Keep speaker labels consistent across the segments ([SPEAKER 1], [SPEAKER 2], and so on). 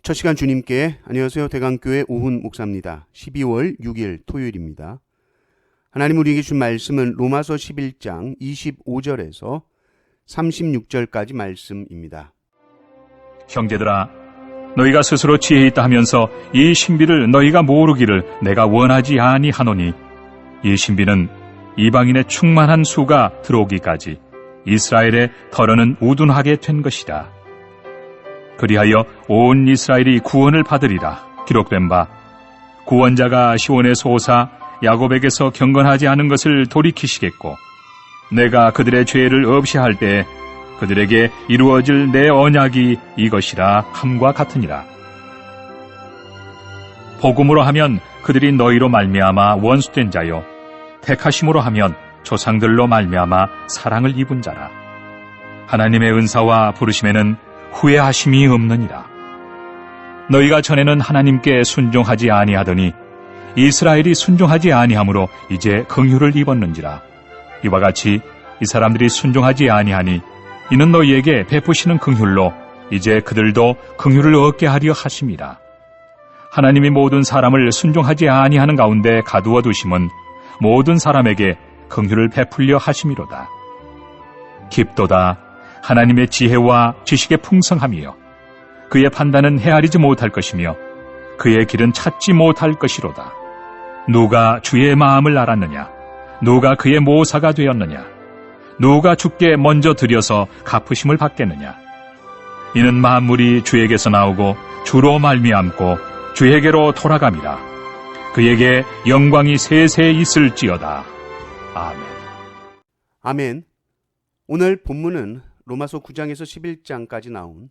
[SPEAKER 1] 첫 시간 주님께 안녕하세요. 대강교회 오훈 목사입니다. 12월 6일 토요일입니다. 하나님 우리에게 준 말씀은 로마서 11장 25절에서 36절까지 말씀입니다.
[SPEAKER 2] 형제들아, 너희가 스스로 지혜 있다 하면서 이 신비를 너희가 모르기를 내가 원하지 아니하노니, 이 신비는 이방인의 충만한 수가 들어오기까지 이스라엘의 털어는 우둔하게 된 것이다. 그리하여 온 이스라엘이 구원을 받으리라 기록된 바, 구원자가 시온에서 오사 야곱에게서 경건하지 않은 것을 돌이키시겠고, 내가 그들의 죄를 없이 할 때 그들에게 이루어질 내 언약이 이것이라 함과 같으니라. 복음으로 하면 그들이 너희로 말미암아 원수된 자요, 택하심으로 하면 조상들로 말미암아 사랑을 입은 자라. 하나님의 은사와 부르심에는 후회하심이 없느니라. 너희가 전에는 하나님께 순종하지 아니하더니 이스라엘이 순종하지 아니하므로 이제 긍휼을 입었는지라. 이와 같이 이 사람들이 순종하지 아니하니 이는 너희에게 베푸시는 긍휼로 이제 그들도 긍휼을 얻게 하려 하심이라. 하나님이 모든 사람을 순종하지 아니하는 가운데 가두어 두심은 모든 사람에게 긍휼을 베풀려 하심이로다. 깊도다 하나님의 지혜와 지식의 풍성함이요, 그의 판단은 헤아리지 못할 것이며 그의 길은 찾지 못할 것이로다. 누가 주의 마음을 알았느냐? 누가 그의 모사가 되었느냐? 누가 주께 먼저 드려서 갚으심을 받겠느냐? 이는 만물이 주에게서 나오고 주로 말미암고 주에게로 돌아감이라. 그에게 영광이 세세히 있을지어다. 아멘.
[SPEAKER 1] 아멘. 오늘 본문은 로마서 9장에서 11장까지 나온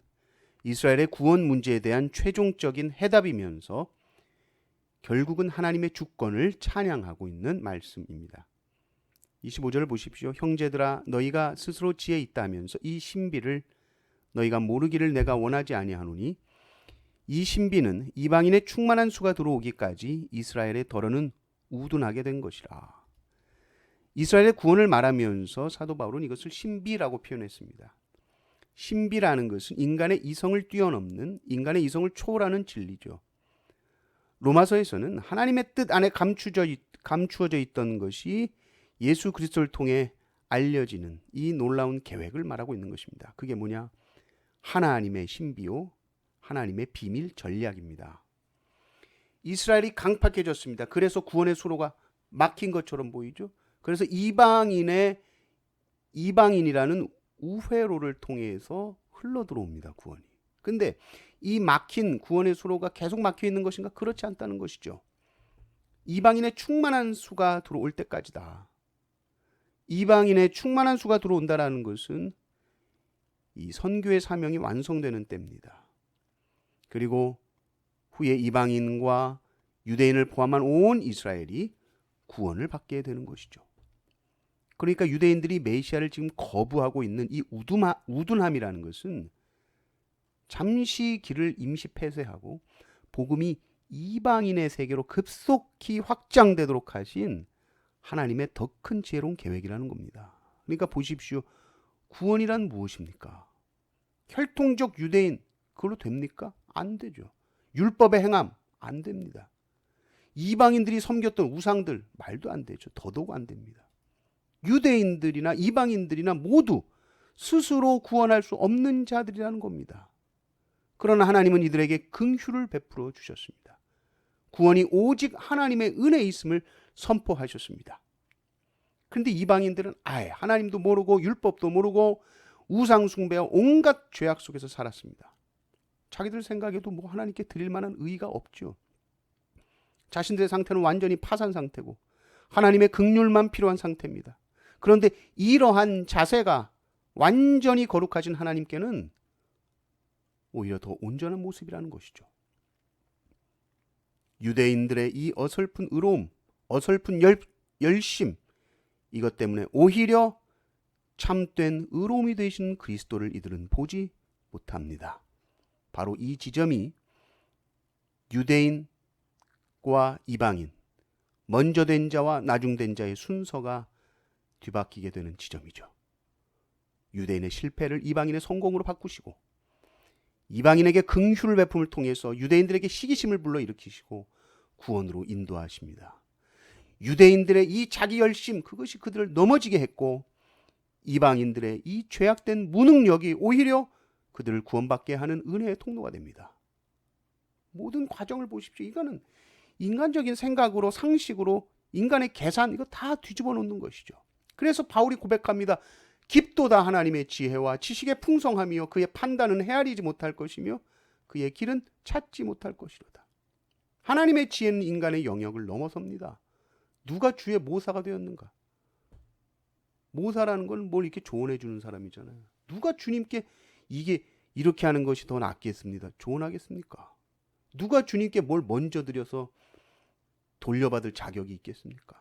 [SPEAKER 1] 이스라엘의 구원 문제에 대한 최종적인 해답이면서 결국은 하나님의 주권을 찬양하고 있는 말씀입니다. 25절을 보십시오. 형제들아, 너희가 스스로 지혜 있다 하면서 이 신비를 너희가 모르기를 내가 원하지 아니하노니, 이 신비는 이방인의 충만한 수가 들어오기까지 이스라엘의 덜어는 우둔하게 된 것이라. 이스라엘의 구원을 말하면서 사도 바울은 이것을 신비라고 표현했습니다. 신비라는 것은 인간의 이성을 뛰어넘는, 인간의 이성을 초월하는 진리죠. 로마서에서는 하나님의 뜻 안에 감추어져 있던 것이 예수 그리스도를 통해 알려지는 이 놀라운 계획을 말하고 있는 것입니다. 그게 뭐냐? 하나님의 신비요, 하나님의 비밀 전략입니다. 이스라엘이 강팍해졌습니다. 그래서 구원의 수로가 막힌 것처럼 보이죠. 그래서 이방인이라는 우회로를 통해서 흘러들어옵니다, 구원이. 근데 이 막힌 구원의 수로가 계속 막혀 있는 것인가? 그렇지 않다는 것이죠. 이방인의 충만한 수가 들어올 때까지다. 이방인의 충만한 수가 들어온다는 것은 이 선교의 사명이 완성되는 때입니다. 그리고 후에 이방인과 유대인을 포함한 온 이스라엘이 구원을 받게 되는 것이죠. 그러니까 유대인들이 메시아를 지금 거부하고 있는 이 우둔함이라는 것은 잠시 길을 임시 폐쇄하고 복음이 이방인의 세계로 급속히 확장되도록 하신 하나님의 더 큰 지혜로운 계획이라는 겁니다. 그러니까 보십시오. 구원이란 무엇입니까? 혈통적 유대인, 그걸로 됩니까? 안 되죠. 율법의 행함, 안 됩니다. 이방인들이 섬겼던 우상들, 말도 안 되죠. 더더욱 안 됩니다. 유대인들이나 이방인들이나 모두 스스로 구원할 수 없는 자들이라는 겁니다. 그러나 하나님은 이들에게 긍휼을 베풀어 주셨습니다. 구원이 오직 하나님의 은혜에 있음을 선포하셨습니다. 그런데 이방인들은 아예 하나님도 모르고 율법도 모르고 우상 숭배와 온갖 죄악 속에서 살았습니다. 자기들 생각에도 뭐 하나님께 드릴 만한 의의가 없죠. 자신들의 상태는 완전히 파산 상태고 하나님의 긍휼만 필요한 상태입니다. 그런데 이러한 자세가 완전히 거룩하신 하나님께는 오히려 더 온전한 모습이라는 것이죠. 유대인들의 이 어설픈 의로움, 어설픈 열심, 이것 때문에 오히려 참된 의로움이 되신 그리스도를 이들은 보지 못합니다. 바로 이 지점이 유대인과 이방인, 먼저 된 자와 나중된 자의 순서가 뒤바뀌게 되는 지점이죠. 유대인의 실패를 이방인의 성공으로 바꾸시고 이방인에게 긍휼을 베품을 통해서 유대인들에게 시기심을 불러일으키시고 구원으로 인도하십니다. 유대인들의 이 자기 열심, 그것이 그들을 넘어지게 했고 이방인들의 이 죄악된 무능력이 오히려 그들을 구원받게 하는 은혜의 통로가 됩니다. 모든 과정을 보십시오. 이거는 인간적인 생각으로, 상식으로, 인간의 계산, 이거 다 뒤집어 놓는 것이죠. 그래서 바울이 고백합니다. 깊도다 하나님의 지혜와 지식의 풍성함이요 그의 판단은 헤아리지 못할 것이며 그의 길은 찾지 못할 것이로다. 하나님의 지혜는 인간의 영역을 넘어섭니다. 누가 주의 모사가 되었는가? 모사라는 건 뭘 이렇게 조언해 주는 사람이잖아요. 누가 주님께 이게 이렇게 하는 것이 더 낫겠습니다. 조언하겠습니까? 누가 주님께 뭘 먼저 드려서 돌려받을 자격이 있겠습니까?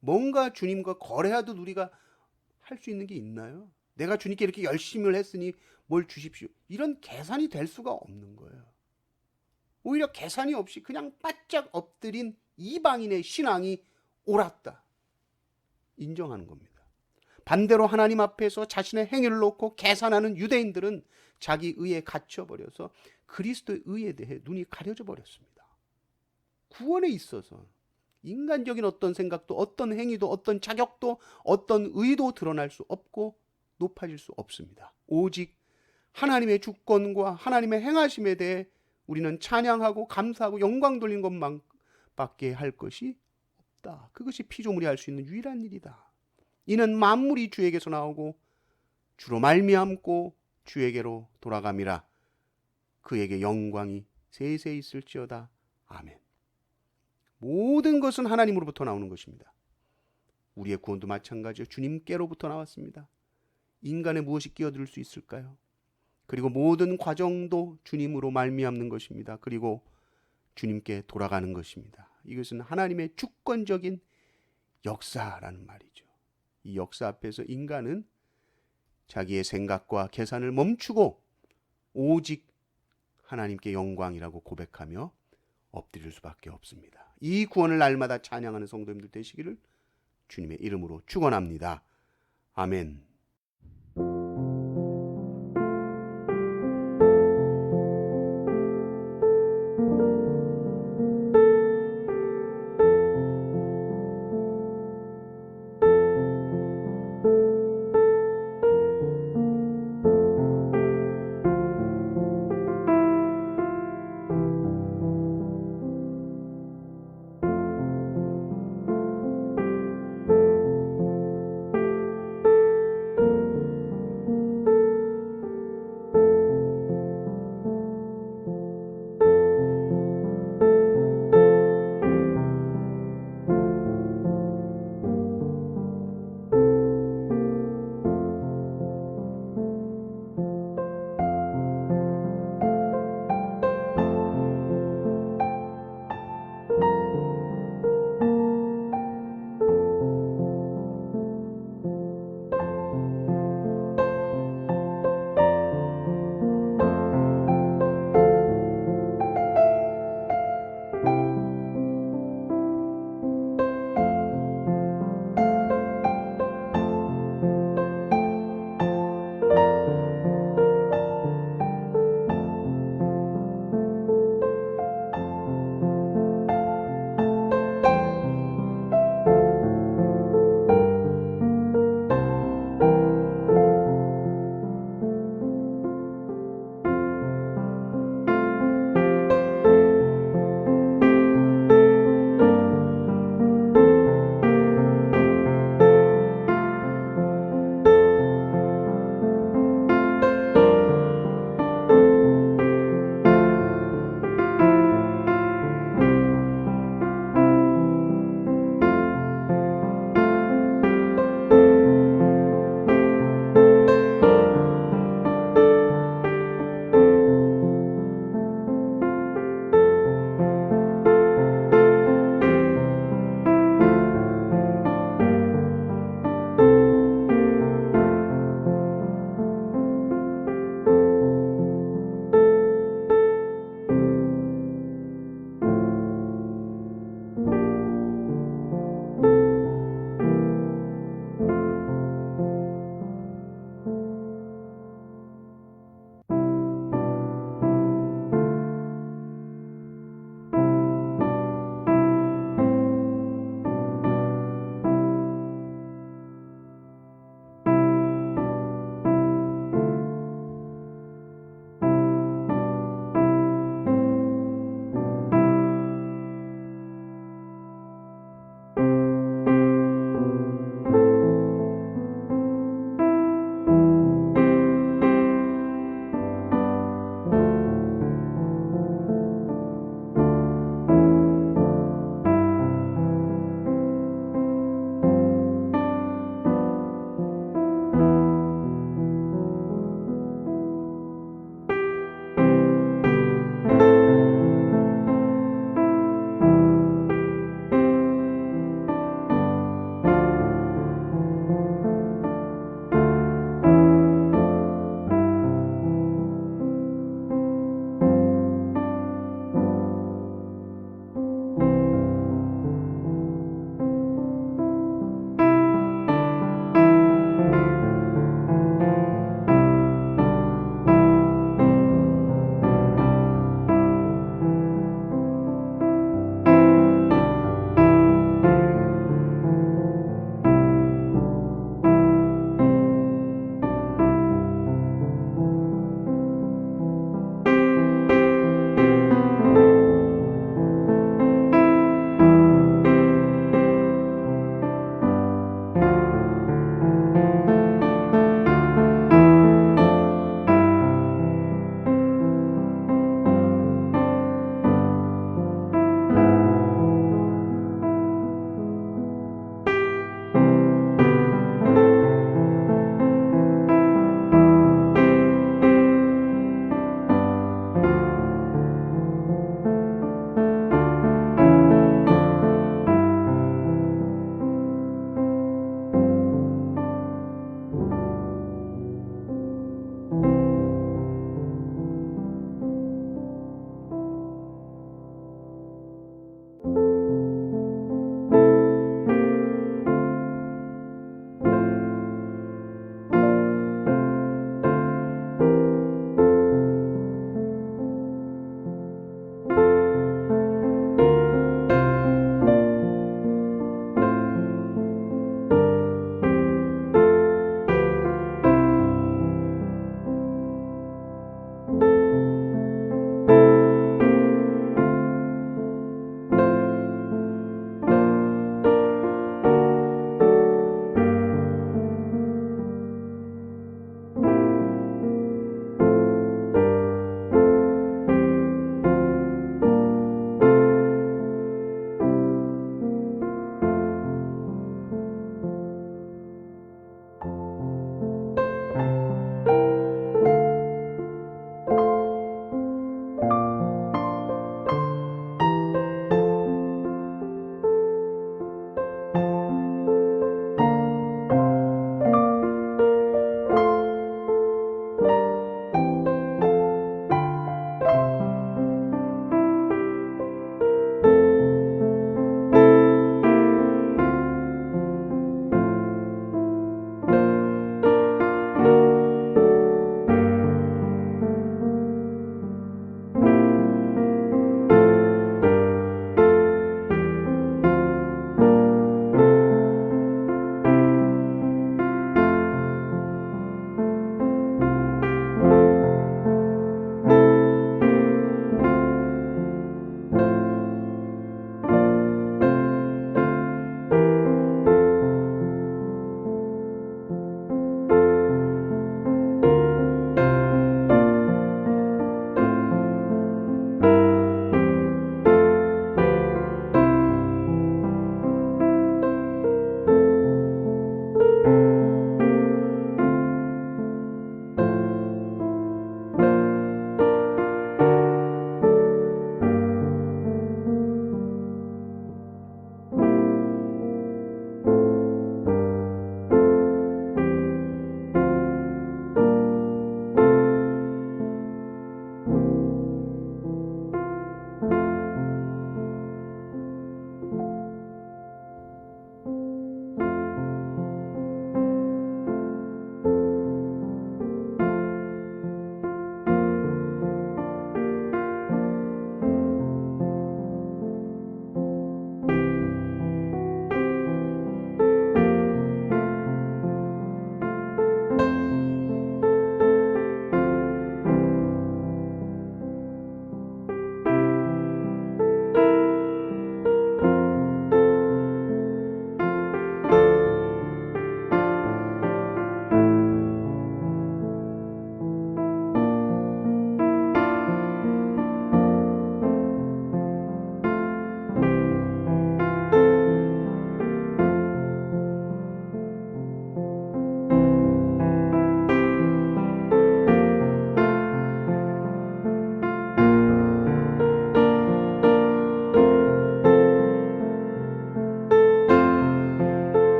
[SPEAKER 1] 뭔가 주님과 거래하듯 우리가 할 수 있는 게 있나요? 내가 주님께 이렇게 열심을 했으니 뭘 주십시오. 이런 계산이 될 수가 없는 거예요. 오히려 계산이 없이 그냥 바짝 엎드린 이방인의 신앙이 옳았다 인정하는 겁니다. 반대로 하나님 앞에서 자신의 행위를 놓고 계산하는 유대인들은 자기 의에 갇혀버려서 그리스도의 의에 대해 눈이 가려져 버렸습니다. 구원에 있어서 인간적인 어떤 생각도, 어떤 행위도, 어떤 자격도, 어떤 의도 드러날 수 없고 높아질 수 없습니다. 오직 하나님의 주권과 하나님의 행하심에 대해 우리는 찬양하고 감사하고 영광 돌린 것만밖에 할 것이 없다. 그것이 피조물이 할 수 있는 유일한 일이다. 이는 만물이 주에게서 나오고 주로 말미암고 주에게로 돌아감이라. 그에게 영광이 세세 있을지어다. 아멘. 모든 것은 하나님으로부터 나오는 것입니다. 우리의 구원도 마찬가지요. 주님께로부터 나왔습니다. 인간에 무엇이 끼어들 수 있을까요? 그리고 모든 과정도 주님으로 말미암는 것입니다. 그리고 주님께 돌아가는 것입니다. 이것은 하나님의 주권적인 역사라는 말이죠. 이 역사 앞에서 인간은 자기의 생각과 계산을 멈추고 오직 하나님께 영광이라고 고백하며 엎드릴 수밖에 없습니다. 이 구원을 날마다 찬양하는 성도님들 되시기를 주님의 이름으로 축원합니다. 아멘.